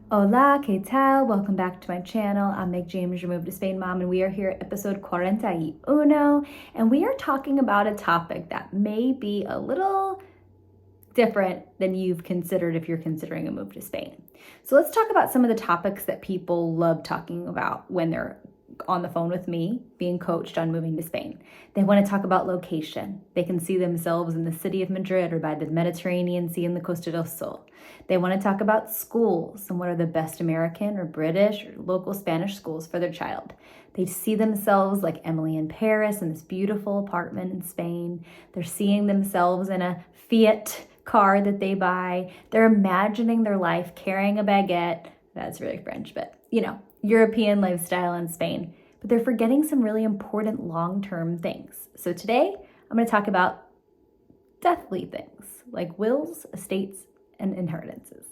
Hola, ¿qué tal? Welcome back to my channel. I'm Meg James, your Move to Spain mom, and we are here at episode 41, and we are talking about a topic that may be a little different than you've considered if you're considering a move to Spain. So let's talk about some of the topics that people love talking about when they're on the phone with me being coached on moving to Spain. They want to talk about location. They can see themselves in the city of Madrid or by the Mediterranean Sea in the Costa del Sol. They want to talk about schools and what are the best American or British or local Spanish schools for their child. They see themselves like Emily in Paris in this beautiful apartment in Spain. They're seeing themselves in a Fiat car that they buy. They're imagining their life carrying a baguette. That's really French, but European lifestyle in Spain. But they're forgetting some really important long-term things. So today, I'm going to talk about deathly things like wills, estates, and inheritances.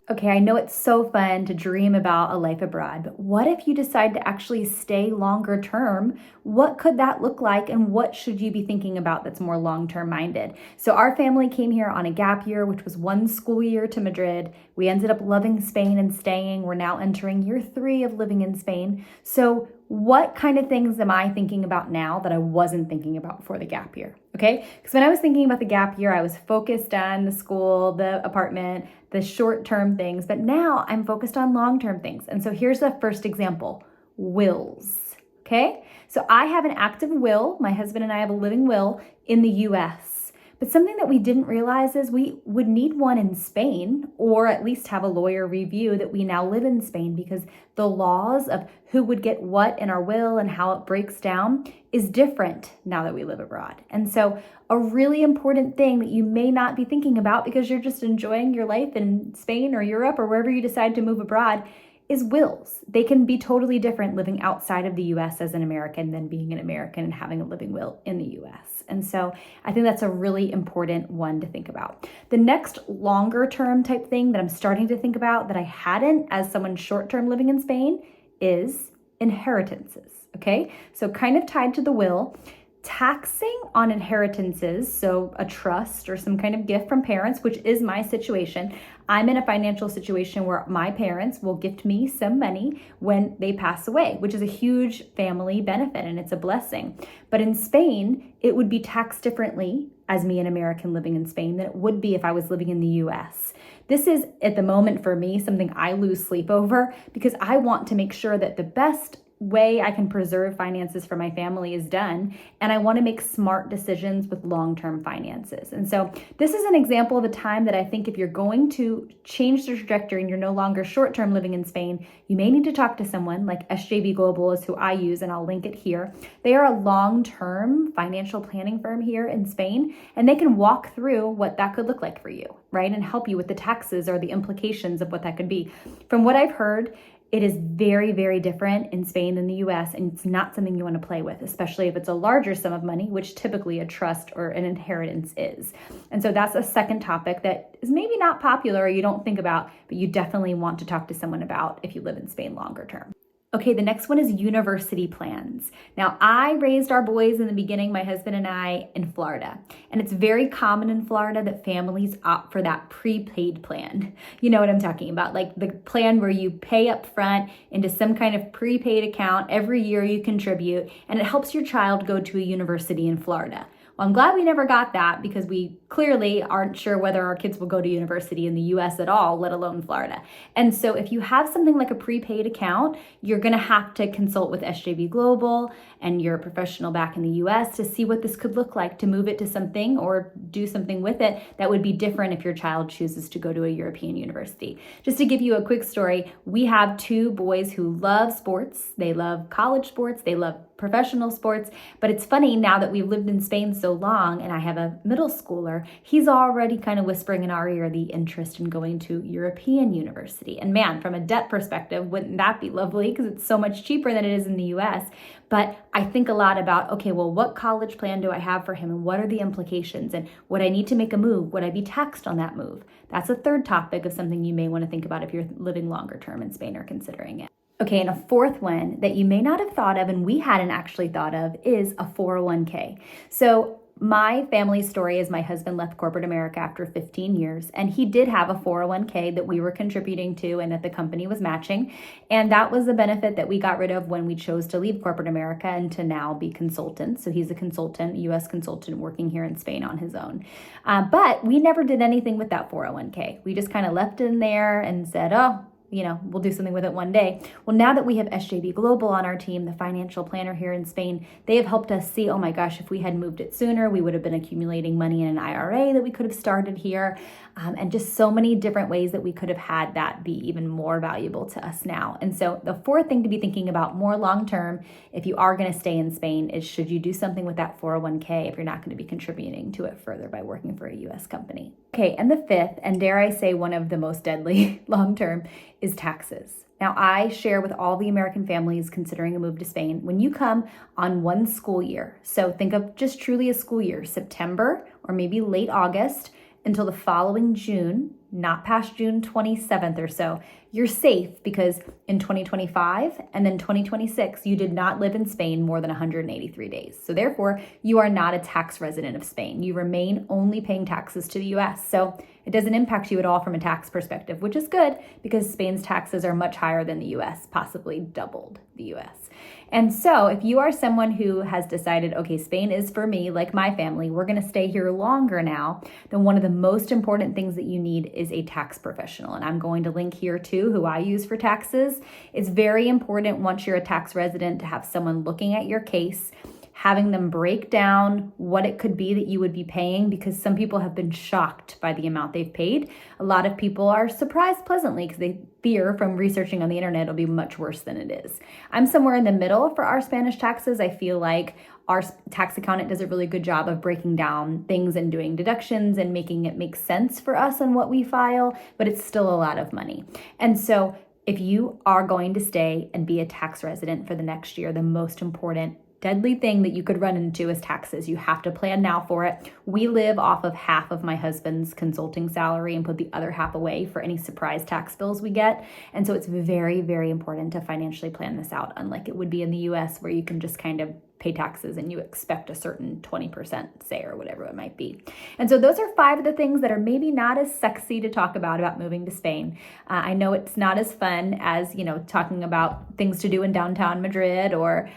Okay, I know it's so fun to dream about a life abroad, but what if you decide to actually stay longer term? What could that look like, and what should you be thinking about that's more long-term minded? So our family came here on a gap year, which was 1 school year to Madrid. We ended up loving Spain and staying. We're now entering year 3 of living in Spain. So what kind of things am I thinking about now that I wasn't thinking about before the gap year? Okay, because when I was thinking about the gap year, I was focused on the school, the apartment, the short-term things, but now I'm focused on long-term things. And so here's the first example, wills, okay? So I have an active will, my husband and I have a living will in the US. But something that we didn't realize is we would need one in Spain, or at least have a lawyer review that we now live in Spain, because the laws of who would get what in our will and how it breaks down is different now that we live abroad. And so a really important thing that you may not be thinking about because you're just enjoying your life in Spain or Europe or wherever you decide to move abroad is wills. They can be totally different living outside of the US as an American than being an American and having a living will in the US. And so I think that's a really important one to think about. The next longer term type thing that I'm starting to think about that I hadn't as someone short term living in Spain is inheritances, okay? So kind of tied to the will, taxing on inheritances, so a trust or some kind of gift from parents, which is my situation. I'm in a financial situation where my parents will gift me some money when they pass away, which is a huge family benefit and it's a blessing. But in Spain, it would be taxed differently as me, an American living in Spain, than it would be if I was living in the US. This is, at the moment for me, something I lose sleep over because I want to make sure that the best way I can preserve finances for my family is done. And I want to make smart decisions with long-term finances. And so this is an example of a time that I think if you're going to change the trajectory and you're no longer short-term living in Spain, you may need to talk to someone like SJB Global is who I use, and I'll link it here. They are a long-term financial planning firm here in Spain, and they can walk through what that could look like for you, right? And help you with the taxes or the implications of what that could be. From what I've heard, it is very, very different in Spain than the US, and it's not something you want to play with, especially if it's a larger sum of money, which typically a trust or an inheritance is. And so that's a second topic that is maybe not popular or you don't think about, but you definitely want to talk to someone about if you live in Spain longer term. Okay, the next one is university plans. Now, I raised our boys in the beginning, my husband and I, in Florida. And it's very common in Florida that families opt for that prepaid plan. You know what I'm talking about, like the plan where you pay up front into some kind of prepaid account. Every year you contribute, and it helps your child go to a university in Florida. Well, I'm glad we never got that because we clearly aren't sure whether our kids will go to university in the US at all, let alone Florida. And so if you have something like a prepaid account, you're going to have to consult with SJB Global and your professional back in the US to see what this could look like to move it to something or do something with it that would be different if your child chooses to go to a European university. Just to give you a quick story, we have 2 boys who love sports. They love college sports. They love professional sports. But it's funny, now that we've lived in Spain so long and I have a middle schooler, he's already kind of whispering in our ear the interest in going to European university. And man, from a debt perspective, wouldn't that be lovely? Because it's so much cheaper than it is in the US. But I think a lot about, okay, well, what college plan do I have for him and what are the implications? And would I need to make a move? Would I be taxed on that move? That's a third topic of something you may want to think about if you're living longer term in Spain or considering it. Okay, and a fourth one that you may not have thought of and we hadn't actually thought of is a 401k. So my family story is my husband left corporate America after 15 years, and he did have a 401k that we were contributing to and that the company was matching. And that was the benefit that we got rid of when we chose to leave corporate America and to now be consultants. So he's a consultant, US consultant working here in Spain on his own. But we never did anything with that 401k. We just kind of left it in there and said, oh, we'll do something with it one day. Well, now that we have SJB Global on our team, the financial planner here in Spain, they have helped us see, oh my gosh, if we had moved it sooner, we would have been accumulating money in an IRA that we could have started here. And just so many different ways that we could have had that be even more valuable to us now. And so the fourth thing to be thinking about more long-term, if you are going to stay in Spain, is should you do something with that 401k if you're not going to be contributing to it further by working for a US company. Okay, and the fifth, and dare I say one of the most deadly long-term, is taxes. Now, I share with all the American families considering a move to Spain, when you come on one school year, so think of just truly a school year, September or maybe late August until the following June, not past June 27th or so, you're safe because in 2025 and then 2026, you did not live in Spain more than 183 days. So therefore, you are not a tax resident of Spain. You remain only paying taxes to the US. So it doesn't impact you at all from a tax perspective, which is good because Spain's taxes are much higher than the US, possibly doubled the US. And so if you are someone who has decided, okay, Spain is for me, like my family, we're going to stay here longer now, then one of the most important things that you need is a tax professional. And I'm going to link here too, who I use for taxes. It's very important once you're a tax resident to have someone looking at your case, having them break down what it could be that you would be paying, because some people have been shocked by the amount they've paid. A lot of people are surprised pleasantly because they fear from researching on the internet it'll be much worse than it is. I'm somewhere in the middle for our Spanish taxes. I feel like our tax accountant does a really good job of breaking down things and doing deductions and making it make sense for us on what we file, but it's still a lot of money. And so if you are going to stay and be a tax resident for the next year, the most important deadly thing that you could run into is taxes. You have to plan now for it. We live off of half of my husband's consulting salary and put the other half away for any surprise tax bills we get. And so it's very, very important to financially plan this out, unlike it would be in the US where you can just kind of pay taxes and you expect a certain 20%, say, or whatever it might be. And so those are 5 of the things that are maybe not as sexy to talk about moving to Spain. I know it's not as fun as, talking about things to do in downtown Madrid or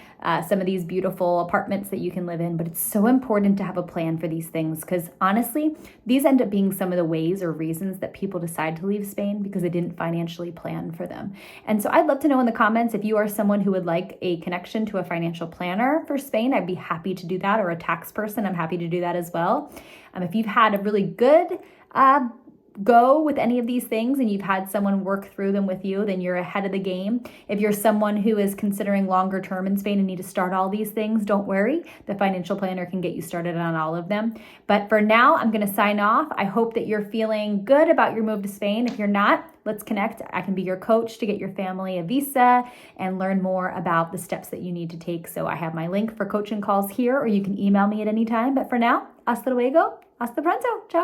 some of these beautiful apartments that you can live in, but it's so important to have a plan for these things because honestly, these end up being some of the ways or reasons that people decide to leave Spain because they didn't financially plan for them. And so I'd love to know in the comments if you are someone who would like a connection to a financial planner for Spain. I'd be happy to do that, or a tax person. I'm happy to do that as well. If you've had a really good go with any of these things and you've had someone work through them with you, then you're ahead of the game. If you're someone who is considering longer term in Spain and need to start all these things, don't worry. The financial planner can get you started on all of them. But for now, I'm going to sign off. I hope that you're feeling good about your move to Spain. If you're not, let's connect. I can be your coach to get your family a visa and learn more about the steps that you need to take. So I have my link for coaching calls here, or you can email me at any time. But for now, hasta luego, hasta pronto. Ciao.